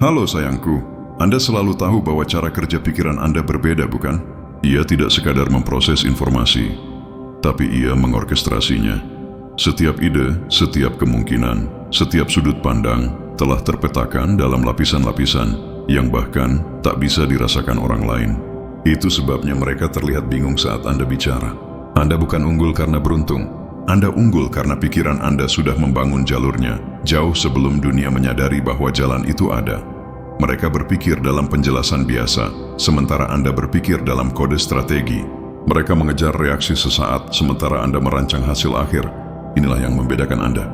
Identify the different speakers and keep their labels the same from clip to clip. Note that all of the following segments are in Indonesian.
Speaker 1: Halo sayangku, Anda selalu tahu bahwa cara kerja pikiran Anda berbeda, bukan? Ia tidak sekadar memproses informasi, tapi ia mengorkestrasinya. Setiap ide, setiap kemungkinan, setiap sudut pandang telah terpetakan dalam lapisan-lapisan yang bahkan tak bisa dirasakan orang lain. Itu sebabnya mereka terlihat bingung saat Anda bicara. Anda bukan unggul karena beruntung. Anda unggul karena pikiran Anda sudah membangun jalurnya jauh sebelum dunia menyadari bahwa jalan itu ada. Mereka berpikir dalam penjelasan biasa, sementara Anda berpikir dalam kode strategi. Mereka mengejar reaksi sesaat, sementara Anda merancang hasil akhir. Inilah yang membedakan Anda.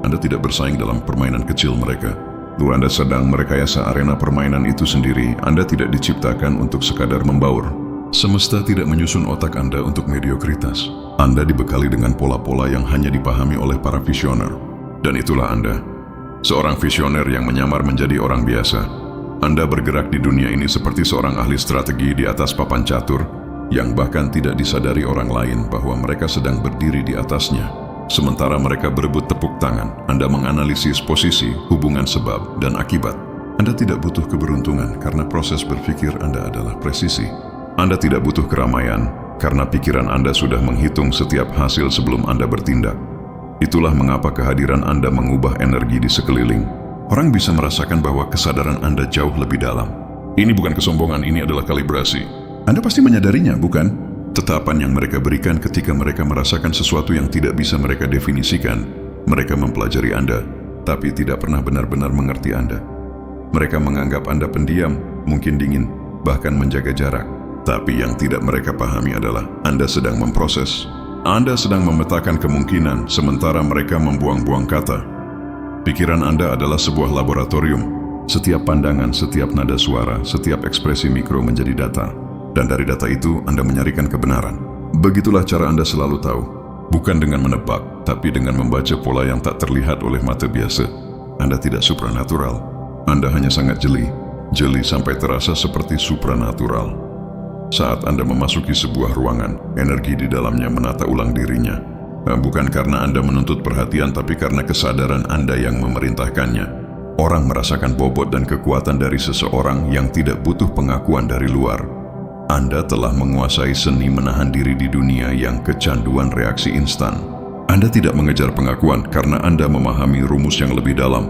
Speaker 1: Anda tidak bersaing dalam permainan kecil mereka. Lalu Anda sedang merekayasa arena permainan itu sendiri. Anda tidak diciptakan untuk sekadar membaur. Semesta tidak menyusun otak Anda untuk mediokritas. Anda dibekali dengan pola-pola yang hanya dipahami oleh para visioner. Dan itulah Anda. Seorang visioner yang menyamar menjadi orang biasa. Anda bergerak di dunia ini seperti seorang ahli strategi di atas papan catur, yang bahkan tidak disadari orang lain bahwa mereka sedang berdiri di atasnya. Sementara mereka berebut tepuk tangan, Anda menganalisis posisi, hubungan sebab, dan akibat. Anda tidak butuh keberuntungan karena proses berpikir Anda adalah presisi. Anda tidak butuh keramaian karena pikiran Anda sudah menghitung setiap hasil sebelum Anda bertindak. Itulah mengapa kehadiran Anda mengubah energi di sekeliling. Orang bisa merasakan bahwa kesadaran Anda jauh lebih dalam. Ini bukan kesombongan, ini adalah kalibrasi. Anda pasti menyadarinya, bukan? Tetapan yang mereka berikan ketika mereka merasakan sesuatu yang tidak bisa mereka definisikan. Mereka mempelajari Anda, tapi tidak pernah benar-benar mengerti Anda. Mereka menganggap Anda pendiam, mungkin dingin, bahkan menjaga jarak. Tapi yang tidak mereka pahami adalah Anda sedang memproses. Anda sedang memetakan kemungkinan, sementara mereka membuang-buang kata. Pikiran Anda adalah sebuah laboratorium. Setiap pandangan, setiap nada suara, setiap ekspresi mikro menjadi data. Dan dari data itu, Anda menyarikan kebenaran. Begitulah cara Anda selalu tahu. Bukan dengan menebak, tapi dengan membaca pola yang tak terlihat oleh mata biasa. Anda tidak supranatural. Anda hanya sangat jeli. Jeli sampai terasa seperti supranatural. Saat Anda memasuki sebuah ruangan, energi di dalamnya menata ulang dirinya. Bukan karena Anda menuntut perhatian, tapi karena kesadaran Anda yang memerintahkannya. Orang merasakan bobot dan kekuatan dari seseorang yang tidak butuh pengakuan dari luar. Anda telah menguasai seni menahan diri di dunia yang kecanduan reaksi instan. Anda tidak mengejar pengakuan karena Anda memahami rumus yang lebih dalam.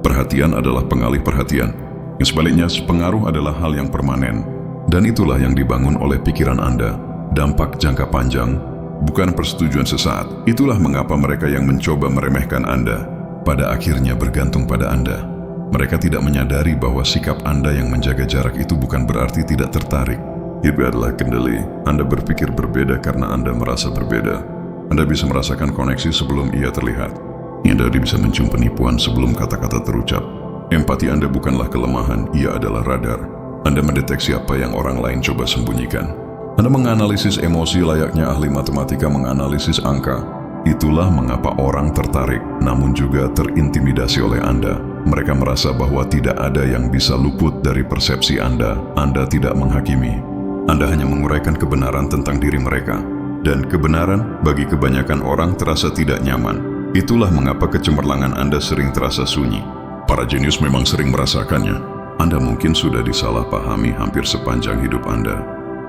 Speaker 1: Perhatian adalah pengalih perhatian. Yang sebaliknya, pengaruh adalah hal yang permanen. Dan itulah yang dibangun oleh pikiran Anda. Dampak jangka panjang, bukan persetujuan sesaat. Itulah mengapa mereka yang mencoba meremehkan Anda pada akhirnya bergantung pada Anda. Mereka tidak menyadari bahwa sikap Anda yang menjaga jarak itu bukan berarti tidak tertarik. Itu adalah kendali. Anda berpikir berbeda karena Anda merasa berbeda. Anda bisa merasakan koneksi sebelum ia terlihat. Anda bisa mencium penipuan sebelum kata-kata terucap. Empati Anda bukanlah kelemahan, ia adalah radar. Anda mendeteksi apa yang orang lain coba sembunyikan. Anda menganalisis emosi layaknya ahli matematika menganalisis angka. Itulah mengapa orang tertarik, namun juga terintimidasi oleh Anda. Mereka merasa bahwa tidak ada yang bisa luput dari persepsi Anda. Anda tidak menghakimi. Anda hanya menguraikan kebenaran tentang diri mereka. Dan kebenaran bagi kebanyakan orang terasa tidak nyaman. Itulah mengapa kecemerlangan Anda sering terasa sunyi. Para jenius memang sering merasakannya. Anda mungkin sudah disalahpahami hampir sepanjang hidup Anda.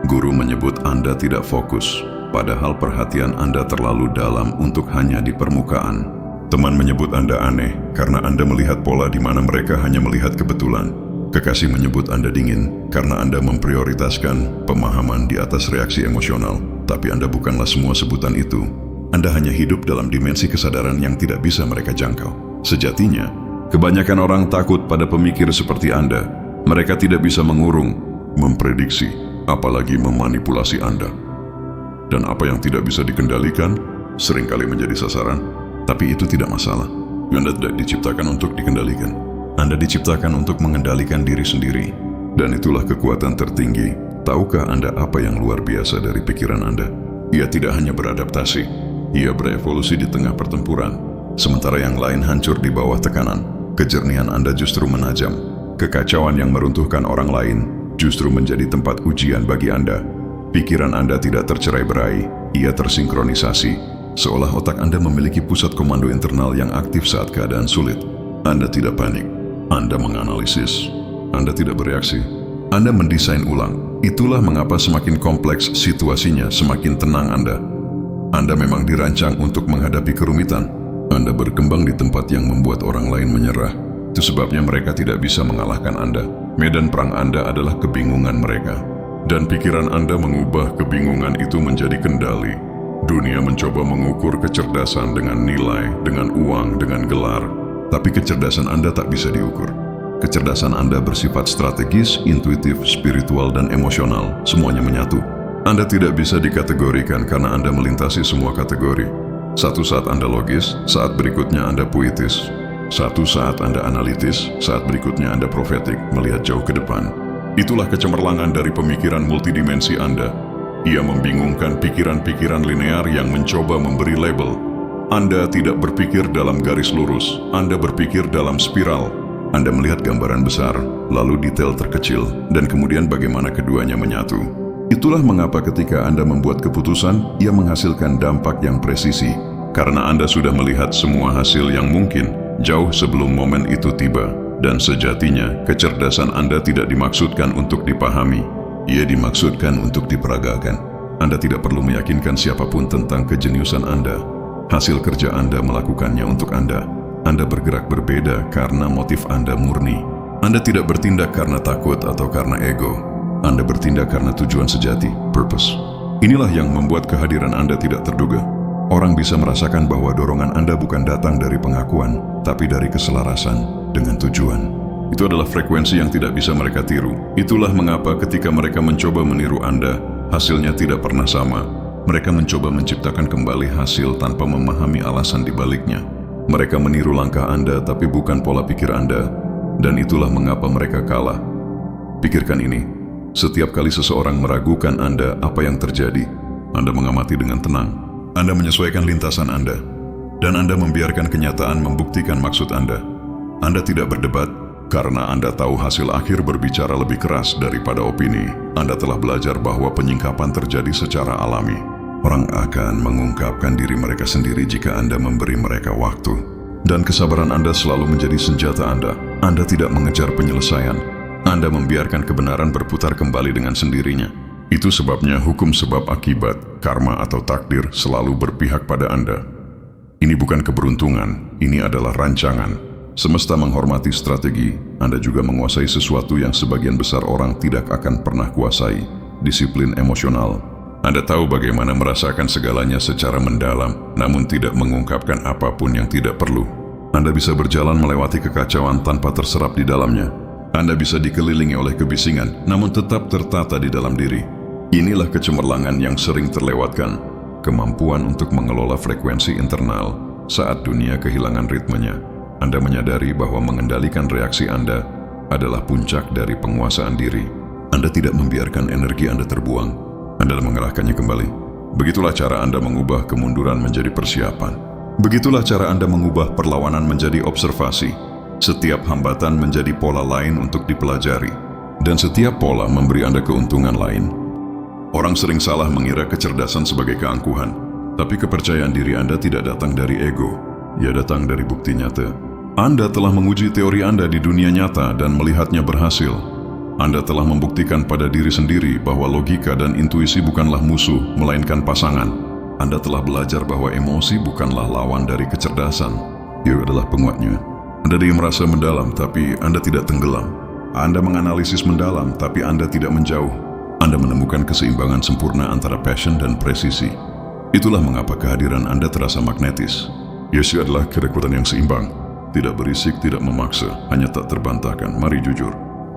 Speaker 1: Guru menyebut Anda tidak fokus, padahal perhatian Anda terlalu dalam untuk hanya di permukaan. Teman menyebut Anda aneh karena Anda melihat pola di mana mereka hanya melihat kebetulan. Kekasih menyebut Anda dingin karena Anda memprioritaskan pemahaman di atas reaksi emosional. Tapi Anda bukanlah semua sebutan itu. Anda hanya hidup dalam dimensi kesadaran yang tidak bisa mereka jangkau. Sejatinya, kebanyakan orang takut pada pemikir seperti Anda. Mereka tidak bisa mengurung, memprediksi, apalagi memanipulasi Anda. Dan apa yang tidak bisa dikendalikan, seringkali menjadi sasaran. Tapi itu tidak masalah. Anda tidak diciptakan untuk dikendalikan. Anda diciptakan untuk mengendalikan diri sendiri. Dan itulah kekuatan tertinggi. Tahukah Anda apa yang luar biasa dari pikiran Anda? Ia tidak hanya beradaptasi. Ia berevolusi di tengah pertempuran. Sementara yang lain hancur di bawah tekanan. Kejernihan Anda justru menajam. Kekacauan yang meruntuhkan orang lain justru menjadi tempat ujian bagi Anda. Pikiran Anda tidak tercerai-berai, ia tersinkronisasi. Seolah otak Anda memiliki pusat komando internal yang aktif saat keadaan sulit. Anda tidak panik. Anda menganalisis. Anda tidak bereaksi. Anda mendesain ulang. Itulah mengapa semakin kompleks situasinya, semakin tenang Anda. Anda memang dirancang untuk menghadapi kerumitan. Anda berkembang di tempat yang membuat orang lain menyerah. Itu sebabnya mereka tidak bisa mengalahkan Anda. Medan perang Anda adalah kebingungan mereka. Dan pikiran Anda mengubah kebingungan itu menjadi kendali. Dunia mencoba mengukur kecerdasan dengan nilai, dengan uang, dengan gelar. Tapi kecerdasan Anda tak bisa diukur. Kecerdasan Anda bersifat strategis, intuitif, spiritual, dan emosional. Semuanya menyatu. Anda tidak bisa dikategorikan karena Anda melintasi semua kategori. Satu saat Anda logis, saat berikutnya Anda puitis. Satu saat Anda analitis, saat berikutnya Anda profetik, melihat jauh ke depan. Itulah kecemerlangan dari pemikiran multidimensi Anda. Ia membingungkan pikiran-pikiran linear yang mencoba memberi label. Anda tidak berpikir dalam garis lurus, Anda berpikir dalam spiral. Anda melihat gambaran besar, lalu detail terkecil, dan kemudian bagaimana keduanya menyatu. Itulah mengapa ketika Anda membuat keputusan, ia menghasilkan dampak yang presisi. Karena Anda sudah melihat semua hasil yang mungkin, jauh sebelum momen itu tiba. Dan sejatinya, kecerdasan Anda tidak dimaksudkan untuk dipahami. Ia dimaksudkan untuk diperagakan. Anda tidak perlu meyakinkan siapapun tentang kejeniusan Anda. Hasil kerja Anda melakukannya untuk Anda. Anda bergerak berbeda karena motif Anda murni. Anda tidak bertindak karena takut atau karena ego. Anda bertindak karena tujuan sejati, purpose. Inilah yang membuat kehadiran Anda tidak terduga. Orang bisa merasakan bahwa dorongan Anda bukan datang dari pengakuan, tapi dari keselarasan dengan tujuan. Itu adalah frekuensi yang tidak bisa mereka tiru. Itulah mengapa ketika mereka mencoba meniru Anda, hasilnya tidak pernah sama. Mereka mencoba menciptakan kembali hasil tanpa memahami alasan di baliknya. Mereka meniru langkah Anda, tapi bukan pola pikir Anda. Dan itulah mengapa mereka kalah. Pikirkan ini. Setiap kali seseorang meragukan Anda, apa yang terjadi? Anda mengamati dengan tenang. Anda menyesuaikan lintasan Anda. Dan Anda membiarkan kenyataan membuktikan maksud Anda. Anda tidak berdebat, karena Anda tahu hasil akhir berbicara lebih keras daripada opini. Anda telah belajar bahwa penyingkapan terjadi secara alami. Orang akan mengungkapkan diri mereka sendiri jika Anda memberi mereka waktu. Dan kesabaran Anda selalu menjadi senjata Anda. Anda tidak mengejar penyelesaian. Anda membiarkan kebenaran berputar kembali dengan sendirinya. Itu sebabnya hukum sebab akibat, karma atau takdir selalu berpihak pada Anda. Ini bukan keberuntungan, ini adalah rancangan. Semesta menghormati strategi. Anda juga menguasai sesuatu yang sebagian besar orang tidak akan pernah kuasai, disiplin emosional. Anda tahu bagaimana merasakan segalanya secara mendalam, namun tidak mengungkapkan apapun yang tidak perlu. Anda bisa berjalan melewati kekacauan tanpa terserap di dalamnya. Anda bisa dikelilingi oleh kebisingan, namun tetap tertata di dalam diri. Inilah kecemerlangan yang sering terlewatkan. Kemampuan untuk mengelola frekuensi internal saat dunia kehilangan ritmenya. Anda menyadari bahwa mengendalikan reaksi Anda adalah puncak dari penguasaan diri. Anda tidak membiarkan energi Anda terbuang. Anda mengerahkannya kembali. Begitulah cara Anda mengubah kemunduran menjadi persiapan. Begitulah cara Anda mengubah perlawanan menjadi observasi. Setiap hambatan menjadi pola lain untuk dipelajari. Dan setiap pola memberi Anda keuntungan lain. Orang sering salah mengira kecerdasan sebagai keangkuhan. Tapi kepercayaan diri Anda tidak datang dari ego. Ia datang dari bukti nyata. Anda telah menguji teori Anda di dunia nyata dan melihatnya berhasil. Anda telah membuktikan pada diri sendiri bahwa logika dan intuisi bukanlah musuh, melainkan pasangan. Anda telah belajar bahwa emosi bukanlah lawan dari kecerdasan. Ia adalah penguatnya. Anda merasa mendalam, tapi Anda tidak tenggelam. Anda menganalisis mendalam, tapi Anda tidak menjauh. Anda menemukan keseimbangan sempurna antara passion dan presisi. Itulah mengapa kehadiran Anda terasa magnetis. Yesus adalah kedekuatan yang seimbang. Tidak berisik, tidak memaksa, hanya tak terbantahkan. Mari jujur.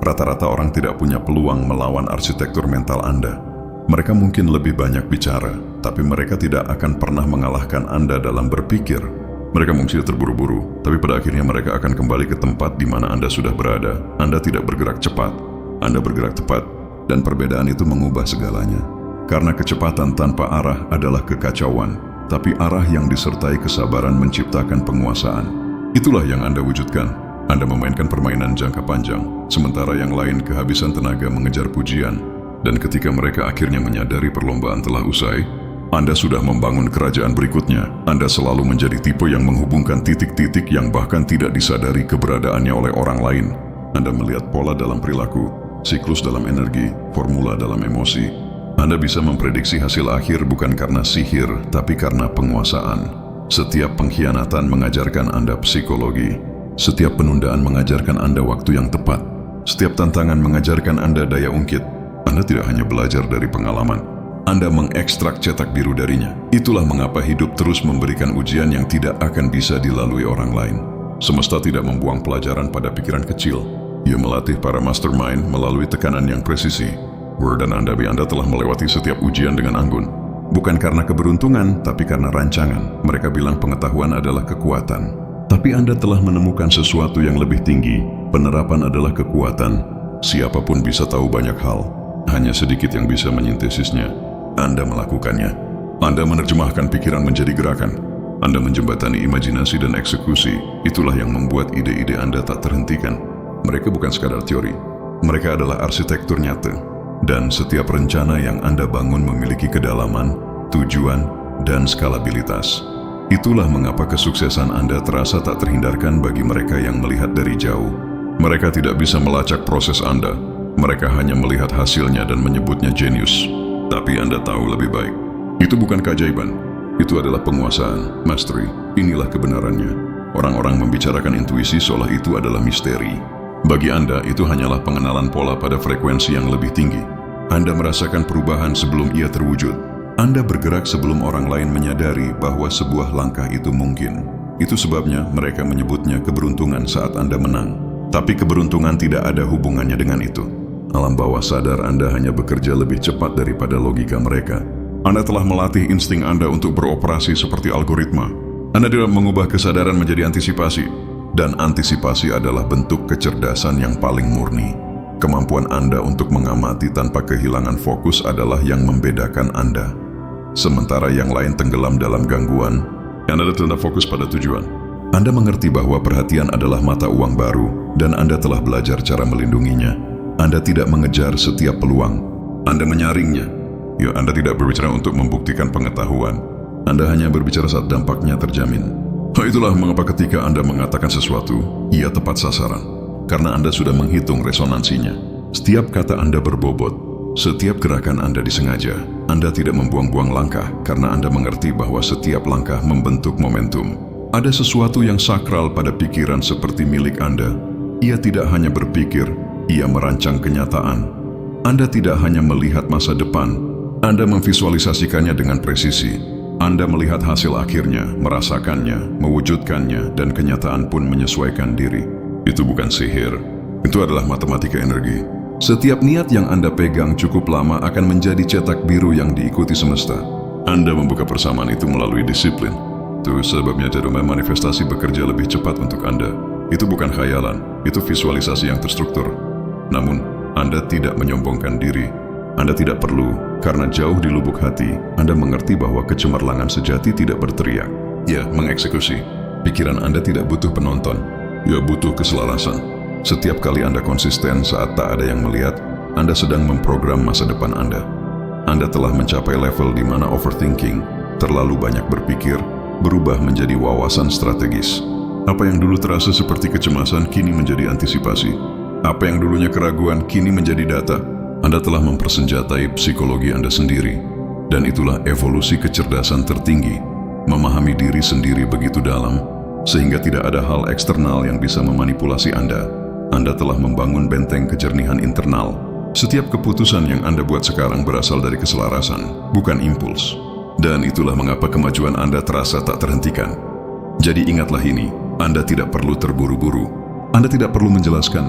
Speaker 1: Rata-rata orang tidak punya peluang melawan arsitektur mental Anda. Mereka mungkin lebih banyak bicara, tapi mereka tidak akan pernah mengalahkan Anda dalam berpikir. Mereka mungkin terburu-buru, tapi pada akhirnya mereka akan kembali ke tempat di mana Anda sudah berada. Anda tidak bergerak cepat, Anda bergerak tepat, dan perbedaan itu mengubah segalanya. Karena kecepatan tanpa arah adalah kekacauan, tapi arah yang disertai kesabaran menciptakan penguasaan. Itulah yang Anda wujudkan. Anda memainkan permainan jangka panjang, sementara yang lain kehabisan tenaga mengejar pujian. Dan ketika mereka akhirnya menyadari perlombaan telah usai, Anda sudah membangun kerajaan berikutnya. Anda selalu menjadi tipe yang menghubungkan titik-titik yang bahkan tidak disadari keberadaannya oleh orang lain. Anda melihat pola dalam perilaku, siklus dalam energi, formula dalam emosi. Anda bisa memprediksi hasil akhir bukan karena sihir, tapi karena penguasaan. Setiap pengkhianatan mengajarkan Anda psikologi. Setiap penundaan mengajarkan Anda waktu yang tepat. Setiap tantangan mengajarkan Anda daya ungkit. Anda tidak hanya belajar dari pengalaman, Anda mengekstrak cetak biru darinya. Itulah mengapa hidup terus memberikan ujian yang tidak akan bisa dilalui orang lain. Semesta tidak membuang pelajaran pada pikiran kecil. Ia melatih para mastermind melalui tekanan yang presisi. Word dan Anda telah melewati setiap ujian dengan anggun. Bukan karena keberuntungan, tapi karena rancangan. Mereka bilang pengetahuan adalah kekuatan. Tapi Anda telah menemukan sesuatu yang lebih tinggi. Penerapan adalah kekuatan. Siapapun bisa tahu banyak hal. Hanya sedikit yang bisa menyintesisnya. Anda melakukannya. Anda menerjemahkan pikiran menjadi gerakan. Anda menjembatani imajinasi dan eksekusi. Itulah yang membuat ide-ide Anda tak terhentikan. Mereka bukan sekadar teori. Mereka adalah arsitektur nyata. Dan setiap rencana yang Anda bangun memiliki kedalaman, tujuan, dan skalabilitas. Itulah mengapa kesuksesan Anda terasa tak terhindarkan bagi mereka yang melihat dari jauh. Mereka tidak bisa melacak proses Anda. Mereka hanya melihat hasilnya dan menyebutnya jenius. Tapi Anda tahu lebih baik. Itu bukan keajaiban. Itu adalah penguasaan, mastery. Inilah kebenarannya. Orang-orang membicarakan intuisi seolah itu adalah misteri. Bagi Anda, itu hanyalah pengenalan pola pada frekuensi yang lebih tinggi. Anda merasakan perubahan sebelum ia terwujud. Anda bergerak sebelum orang lain menyadari bahwa sebuah langkah itu mungkin. Itu sebabnya mereka menyebutnya keberuntungan saat Anda menang. Tapi keberuntungan tidak ada hubungannya dengan itu. Alam bawah sadar Anda hanya bekerja lebih cepat daripada logika mereka. Anda telah melatih insting Anda untuk beroperasi seperti algoritma. Anda tidak mengubah kesadaran menjadi antisipasi. Dan antisipasi adalah bentuk kecerdasan yang paling murni. Kemampuan Anda untuk mengamati tanpa kehilangan fokus adalah yang membedakan Anda. Sementara yang lain tenggelam dalam gangguan, Anda tetap fokus pada tujuan. Anda mengerti bahwa perhatian adalah mata uang baru, dan Anda telah belajar cara melindunginya. Anda tidak mengejar setiap peluang. Anda menyaringnya. Ya, Anda tidak berbicara untuk membuktikan pengetahuan. Anda hanya berbicara saat dampaknya terjamin. Itulah mengapa ketika Anda mengatakan sesuatu, ia tepat sasaran. Karena Anda sudah menghitung resonansinya. Setiap kata Anda berbobot. Setiap gerakan Anda disengaja. Anda tidak membuang-buang langkah karena Anda mengerti bahwa setiap langkah membentuk momentum. Ada sesuatu yang sakral pada pikiran seperti milik Anda. Ia tidak hanya berpikir, ia merancang kenyataan. Anda tidak hanya melihat masa depan, Anda memvisualisasikannya dengan presisi. Anda melihat hasil akhirnya, merasakannya, mewujudkannya, dan kenyataan pun menyesuaikan diri. Itu bukan sihir, itu adalah matematika energi. Setiap niat yang Anda pegang cukup lama akan menjadi cetak biru yang diikuti semesta. Anda membuka persamaan itu melalui disiplin. Itu sebabnya jarum manifestasi bekerja lebih cepat untuk Anda. Itu bukan khayalan, itu visualisasi yang terstruktur. Namun, Anda tidak menyombongkan diri. Anda tidak perlu, karena jauh di lubuk hati, Anda mengerti bahwa kecemerlangan sejati tidak berteriak. Ya, mengeksekusi. Pikiran Anda tidak butuh penonton. Ya, butuh keselarasan. Setiap kali Anda konsisten saat tak ada yang melihat, Anda sedang memprogram masa depan Anda. Anda telah mencapai level di mana overthinking, terlalu banyak berpikir, berubah menjadi wawasan strategis. Apa yang dulu terasa seperti kecemasan kini menjadi antisipasi. Apa yang dulunya keraguan kini menjadi data. Anda telah mempersenjatai psikologi Anda sendiri. Dan itulah evolusi kecerdasan tertinggi. Memahami diri sendiri begitu dalam, sehingga tidak ada hal eksternal yang bisa memanipulasi Anda. Anda telah membangun benteng kejernihan internal. Setiap keputusan yang Anda buat sekarang berasal dari keselarasan, bukan impuls. Dan itulah mengapa kemajuan Anda terasa tak terhentikan. Jadi ingatlah ini, Anda tidak perlu terburu-buru. Anda tidak perlu menjelaskan.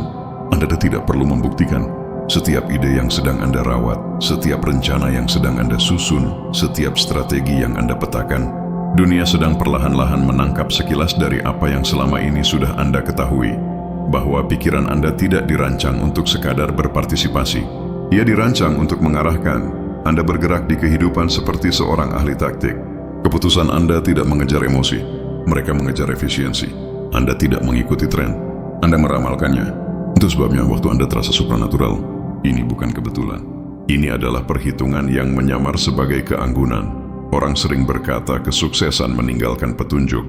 Speaker 1: Anda tidak perlu membuktikan. Setiap ide yang sedang Anda rawat, setiap rencana yang sedang Anda susun, setiap strategi yang Anda petakan, dunia sedang perlahan-lahan menangkap sekilas dari apa yang selama ini sudah Anda ketahui. Bahwa pikiran Anda tidak dirancang untuk sekadar berpartisipasi. Ia dirancang untuk mengarahkan. Anda bergerak di kehidupan seperti seorang ahli taktik. Keputusan Anda tidak mengejar emosi. Mereka mengejar efisiensi. Anda tidak mengikuti tren. Anda meramalkannya. Itu sebabnya waktu Anda terasa supranatural. Ini bukan kebetulan. Ini adalah perhitungan yang menyamar sebagai keanggunan. Orang sering berkata kesuksesan meninggalkan petunjuk.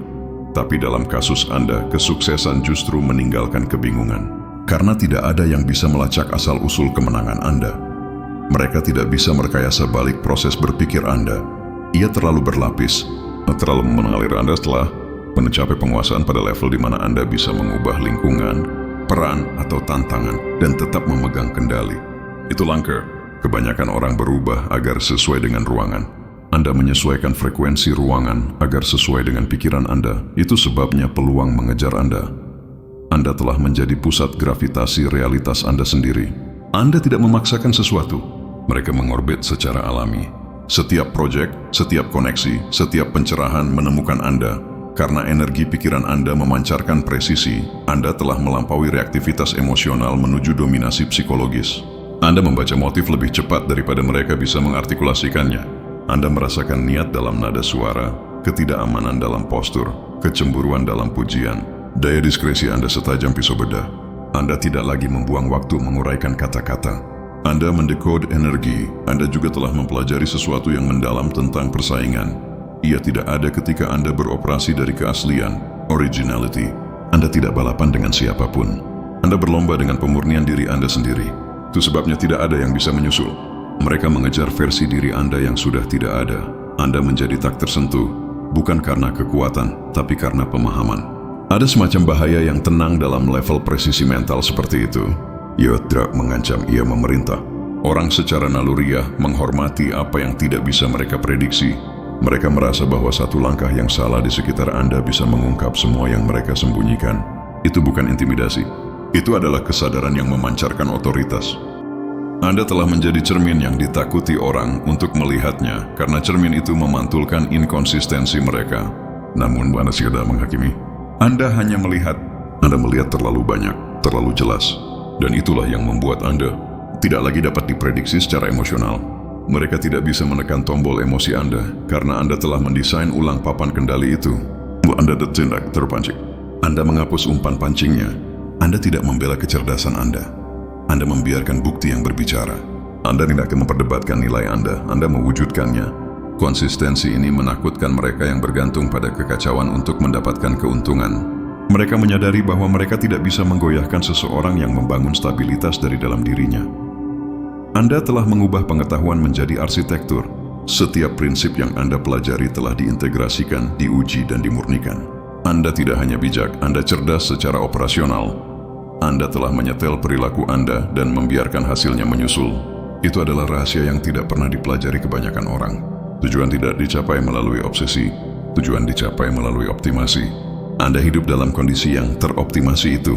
Speaker 1: Tapi dalam kasus Anda, kesuksesan justru meninggalkan kebingungan. Karena tidak ada yang bisa melacak asal-usul kemenangan Anda. Mereka tidak bisa merekayasa balik proses berpikir Anda. Ia terlalu berlapis, terlalu mengalir Anda setelah mencapai penguasaan pada level di mana Anda bisa mengubah lingkungan, peran, atau tantangan, dan tetap memegang kendali. Itu langka. Kebanyakan orang berubah agar sesuai dengan ruangan. Anda menyesuaikan frekuensi ruangan agar sesuai dengan pikiran Anda. Itu sebabnya peluang mengejar Anda. Anda telah menjadi pusat gravitasi realitas Anda sendiri. Anda tidak memaksakan sesuatu. Mereka mengorbit secara alami. Setiap proyek, setiap koneksi, setiap pencerahan menemukan Anda. Karena energi pikiran Anda memancarkan presisi, Anda telah melampaui reaktivitas emosional menuju dominasi psikologis. Anda membaca motif lebih cepat daripada mereka bisa mengartikulasikannya. Anda merasakan niat dalam nada suara, ketidakamanan dalam postur, kecemburuan dalam pujian. Daya diskresi Anda setajam pisau bedah. Anda tidak lagi membuang waktu menguraikan kata-kata. Anda mendekode energi. Anda juga telah mempelajari sesuatu yang mendalam tentang persaingan. Ia tidak ada ketika Anda beroperasi dari keaslian, originality. Anda tidak balapan dengan siapapun. Anda berlomba dengan pemurnian diri Anda sendiri. Itu sebabnya tidak ada yang bisa menyusul. Mereka mengejar versi diri Anda yang sudah tidak ada. Anda menjadi tak tersentuh, bukan karena kekuatan, tapi karena pemahaman. Ada semacam bahaya yang tenang dalam level presisi mental seperti itu. Yodrak mengancam ia memerintah. Orang secara naluriah menghormati apa yang tidak bisa mereka prediksi. Mereka merasa bahwa satu langkah yang salah di sekitar Anda bisa mengungkap semua yang mereka sembunyikan. Itu bukan intimidasi. Itu adalah kesadaran yang memancarkan otoritas. Anda telah menjadi cermin yang ditakuti orang untuk melihatnya karena cermin itu memantulkan inkonsistensi mereka. Namun Anda tidak menghakimi. Anda hanya melihat. Anda melihat terlalu banyak, terlalu jelas. Dan itulah yang membuat Anda tidak lagi dapat diprediksi secara emosional. Mereka tidak bisa menekan tombol emosi Anda karena Anda telah mendesain ulang papan kendali itu. Anda tertindak terpancing. Anda menghapus umpan pancingnya. Anda tidak membela kecerdasan Anda. Anda membiarkan bukti yang berbicara. Anda tidak akan memperdebatkan nilai Anda mewujudkannya. Konsistensi ini menakutkan mereka yang bergantung pada kekacauan untuk mendapatkan keuntungan. Mereka menyadari bahwa mereka tidak bisa menggoyahkan seseorang yang membangun stabilitas dari dalam dirinya. Anda telah mengubah pengetahuan menjadi arsitektur. Setiap prinsip yang Anda pelajari telah diintegrasikan, diuji, dan dimurnikan. Anda tidak hanya bijak, Anda cerdas secara operasional. Anda telah menyetel perilaku Anda dan membiarkan hasilnya menyusul. Itu adalah rahasia yang tidak pernah dipelajari kebanyakan orang. Tujuan tidak dicapai melalui obsesi, tujuan dicapai melalui optimasi. Anda hidup dalam kondisi yang teroptimasi itu.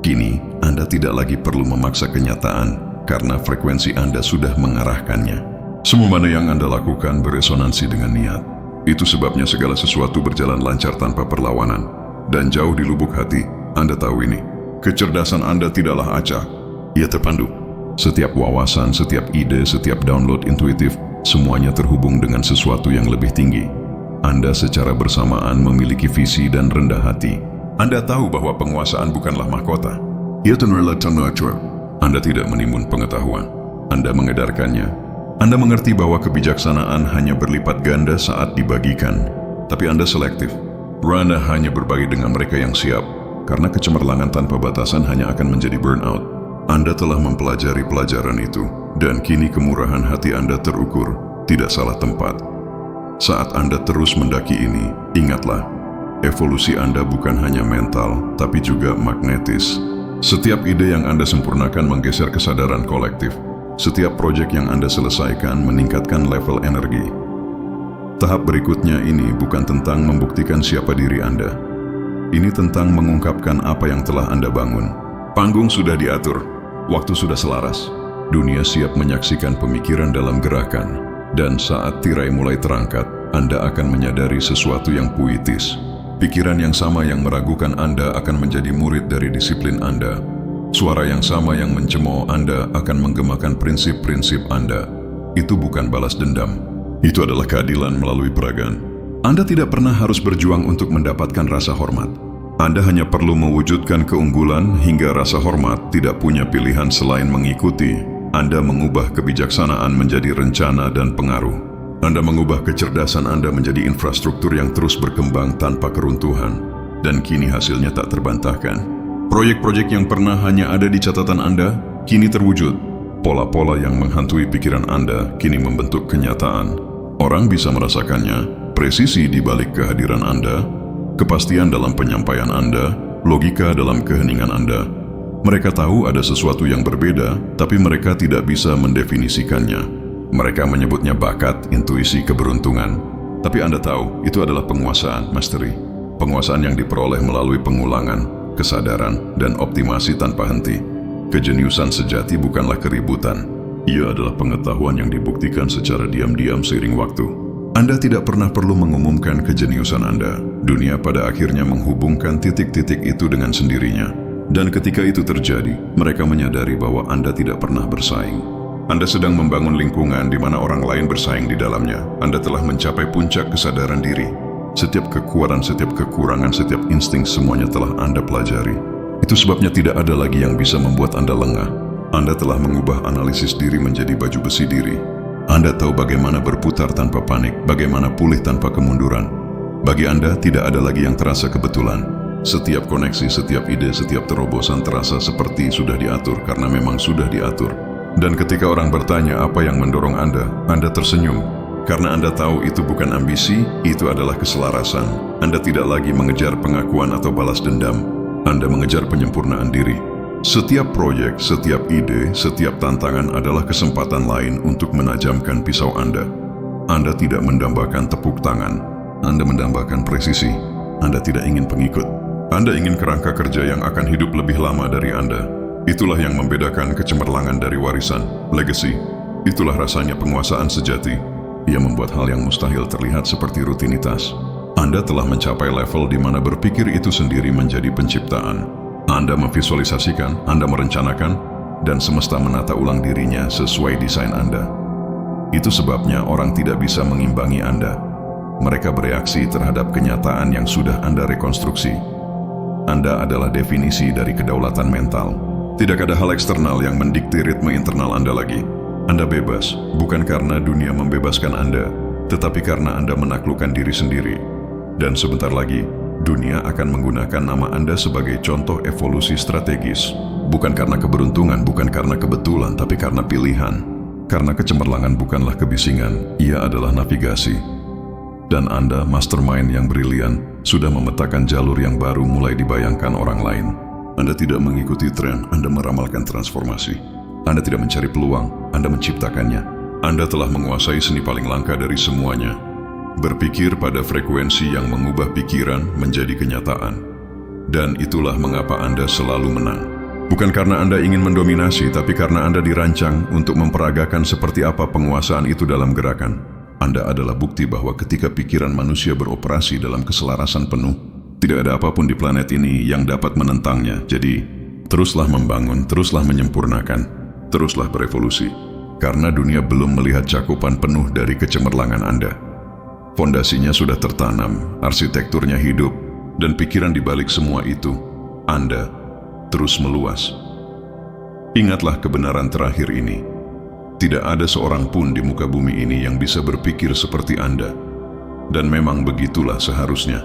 Speaker 1: Kini, Anda tidak lagi perlu memaksa kenyataan karena frekuensi Anda sudah mengarahkannya. Semua mana yang Anda lakukan beresonansi dengan niat. Itu sebabnya segala sesuatu berjalan lancar tanpa perlawanan. Dan jauh di lubuk hati, Anda tahu ini. Kecerdasan Anda tidaklah acak. Ia terpandu. Setiap wawasan, setiap ide, setiap download intuitif, semuanya terhubung dengan sesuatu yang lebih tinggi. Anda secara bersamaan memiliki visi dan rendah hati. Anda tahu bahwa penguasaan bukanlah mahkota. Ia natural. Anda tidak menimbun pengetahuan. Anda mengedarkannya. Anda mengerti bahwa kebijaksanaan hanya berlipat ganda saat dibagikan. Tapi Anda selektif. Anda hanya berbagi dengan mereka yang siap. Karena kecemerlangan tanpa batasan hanya akan menjadi burnout. Anda telah mempelajari pelajaran itu. Dan kini kemurahan hati Anda terukur. Tidak salah tempat. Saat Anda terus mendaki ini, ingatlah. Evolusi Anda bukan hanya mental, tapi juga magnetis. Setiap ide yang Anda sempurnakan menggeser kesadaran kolektif. Setiap proyek yang Anda selesaikan meningkatkan level energi. Tahap berikutnya ini bukan tentang membuktikan siapa diri Anda. Ini tentang mengungkapkan apa yang telah Anda bangun. Panggung sudah diatur, waktu sudah selaras. Dunia siap menyaksikan pemikiran dalam gerakan. Dan saat tirai mulai terangkat, Anda akan menyadari sesuatu yang puitis. Pikiran yang sama yang meragukan Anda akan menjadi murid dari disiplin Anda. Suara yang sama yang mencemooh Anda akan menggemakan prinsip-prinsip Anda. Itu bukan balas dendam. Itu adalah keadilan melalui peragaan. Anda tidak pernah harus berjuang untuk mendapatkan rasa hormat. Anda hanya perlu mewujudkan keunggulan hingga rasa hormat tidak punya pilihan selain mengikuti. Anda mengubah kebijaksanaan menjadi rencana dan pengaruh. Anda mengubah kecerdasan Anda menjadi infrastruktur yang terus berkembang tanpa keruntuhan. Dan kini hasilnya tak terbantahkan. Proyek-proyek yang pernah hanya ada di catatan Anda, kini terwujud. Pola-pola yang menghantui pikiran Anda kini membentuk kenyataan. Orang bisa merasakannya, presisi di balik kehadiran Anda, kepastian dalam penyampaian Anda, logika dalam keheningan Anda. Mereka tahu ada sesuatu yang berbeda, tapi mereka tidak bisa mendefinisikannya. Mereka menyebutnya bakat, intuisi, keberuntungan. Tapi Anda tahu, itu adalah penguasaan, mastery. Penguasaan yang diperoleh melalui pengulangan, kesadaran, dan optimasi tanpa henti. Kejeniusan sejati bukanlah keributan. Ia adalah pengetahuan yang dibuktikan secara diam-diam seiring waktu. Anda tidak pernah perlu mengumumkan kejeniusan Anda. Dunia pada akhirnya menghubungkan titik-titik itu dengan sendirinya. Dan ketika itu terjadi, mereka menyadari bahwa Anda tidak pernah bersaing. Anda sedang membangun lingkungan di mana orang lain bersaing di dalamnya. Anda telah mencapai puncak kesadaran diri. Setiap kekuatan, setiap kekurangan, setiap insting, semuanya telah Anda pelajari. Itu sebabnya tidak ada lagi yang bisa membuat Anda lengah. Anda telah mengubah analisis diri menjadi baju besi diri. Anda tahu bagaimana berputar tanpa panik, bagaimana pulih tanpa kemunduran. Bagi Anda, tidak ada lagi yang terasa kebetulan. Setiap koneksi, setiap ide, setiap terobosan terasa seperti sudah diatur karena memang sudah diatur. Dan ketika orang bertanya apa yang mendorong Anda tersenyum. Karena Anda tahu itu bukan ambisi, itu adalah keselarasan. Anda tidak lagi mengejar pengakuan atau balas dendam. Anda mengejar penyempurnaan diri. Setiap proyek, setiap ide, setiap tantangan adalah kesempatan lain untuk menajamkan pisau Anda. Anda tidak mendambakan tepuk tangan. Anda mendambakan presisi. Anda tidak ingin pengikut. Anda ingin kerangka kerja yang akan hidup lebih lama dari Anda. Itulah yang membedakan kecemerlangan dari warisan, legacy. Itulah rasanya penguasaan sejati. Ia membuat hal yang mustahil terlihat seperti rutinitas. Anda telah mencapai level di mana berpikir itu sendiri menjadi penciptaan. Anda memvisualisasikan, Anda merencanakan, dan semesta menata ulang dirinya sesuai desain Anda. Itu sebabnya orang tidak bisa mengimbangi Anda. Mereka bereaksi terhadap kenyataan yang sudah Anda rekonstruksi. Anda adalah definisi dari kedaulatan mental. Tidak ada hal eksternal yang mendikte ritme internal Anda lagi. Anda bebas, bukan karena dunia membebaskan Anda, tetapi karena Anda menaklukkan diri sendiri. Dan sebentar lagi, dunia akan menggunakan nama Anda sebagai contoh evolusi strategis. Bukan karena keberuntungan, bukan karena kebetulan, tapi karena pilihan. Karena kecemerlangan bukanlah kebisingan, ia adalah navigasi. Dan Anda, mastermind yang brilian, sudah memetakan jalur yang baru mulai dibayangkan orang lain. Anda tidak mengikuti tren, Anda meramalkan transformasi. Anda tidak mencari peluang, Anda menciptakannya. Anda telah menguasai seni paling langka dari semuanya. Berpikir pada frekuensi yang mengubah pikiran menjadi kenyataan. Dan itulah mengapa Anda selalu menang. Bukan karena Anda ingin mendominasi, tapi karena Anda dirancang untuk memperagakan seperti apa penguasaan itu dalam gerakan. Anda adalah bukti bahwa ketika pikiran manusia beroperasi dalam keselarasan penuh, tidak ada apapun di planet ini yang dapat menentangnya. Jadi, teruslah membangun, teruslah menyempurnakan. Teruslah berevolusi, karena dunia belum melihat cakupan penuh dari kecemerlangan Anda. Fondasinya sudah tertanam, arsitekturnya hidup, dan pikiran di balik semua itu, Anda terus meluas. Ingatlah kebenaran terakhir ini. Tidak ada seorang pun di muka bumi ini yang bisa berpikir seperti Anda. Dan memang begitulah seharusnya.